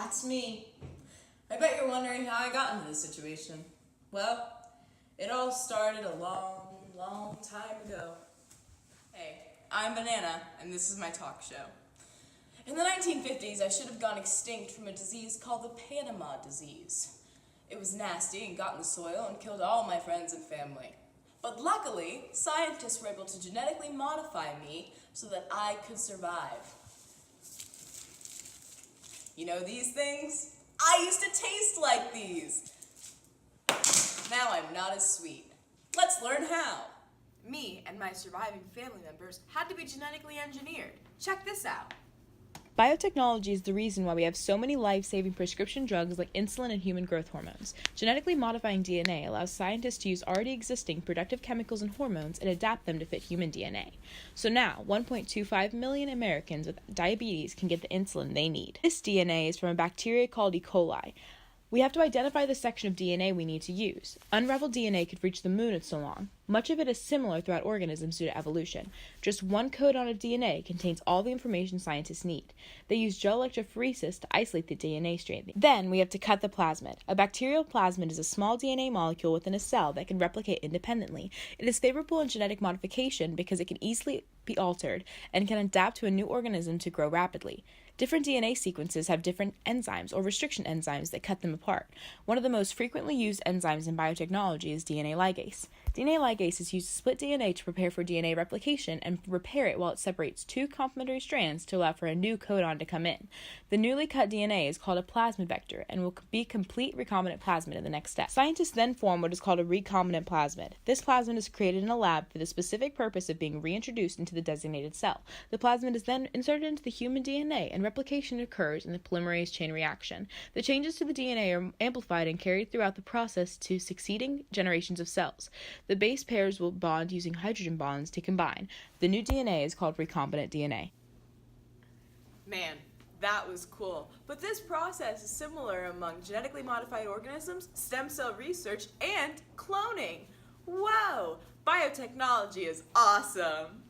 That's me. I bet you're wondering how I got into this situation. Well, it all started a long time ago. Hey, I'm Banana, and this is my talk show. In the 1950s, I should have gone extinct from a disease called the Panama disease. It was nasty and got in the soil and killed all my friends and family. But luckily, scientists were able to genetically modify me so that I could survive. You know these things? I used to taste like these. Now I'm not as sweet. Let's learn how. Me and my surviving family members had to be genetically engineered. Check this out. Biotechnology is the reason why we have so many life-saving prescription drugs like insulin and human growth hormones. Genetically modifying DNA allows scientists to use already existing productive chemicals and hormones and adapt them to fit human DNA. So now, 1.25 million Americans with diabetes can get the insulin they need. This DNA is from a bacteria called E. coli. We have to identify the section of DNA we need to use. Unraveled DNA could reach the moon, it's so long. Much of it is similar throughout organisms due to evolution. Just one codon of DNA contains all the information scientists need. They use gel electrophoresis to isolate the DNA strand. Then we have to cut the plasmid. A bacterial plasmid is a small DNA molecule within a cell that can replicate independently. It is favorable in genetic modification because it can easily be altered and can adapt to a new organism to grow rapidly. Different DNA sequences have different enzymes or restriction enzymes that cut them apart. One of the most frequently used enzymes in biotechnology is DNA ligase. DNA ligase is used to split DNA to prepare for DNA replication and repair it while it separates two complementary strands to allow for a new codon to come in. The newly cut DNA is called a plasmid vector and will be complete recombinant plasmid in the next step. Scientists then form what is called a recombinant plasmid. This plasmid is created in a lab for the specific purpose of being reintroduced into the designated cell. The plasmid is then inserted into the human DNA and replication occurs in the polymerase chain reaction. The changes to the DNA are amplified and carried throughout the process to succeeding generations of cells. The base pairs will bond using hydrogen bonds to combine. The new DNA is called recombinant DNA. Man, that was cool. But this process is similar among genetically modified organisms, stem cell research, and cloning. Whoa! Biotechnology is awesome!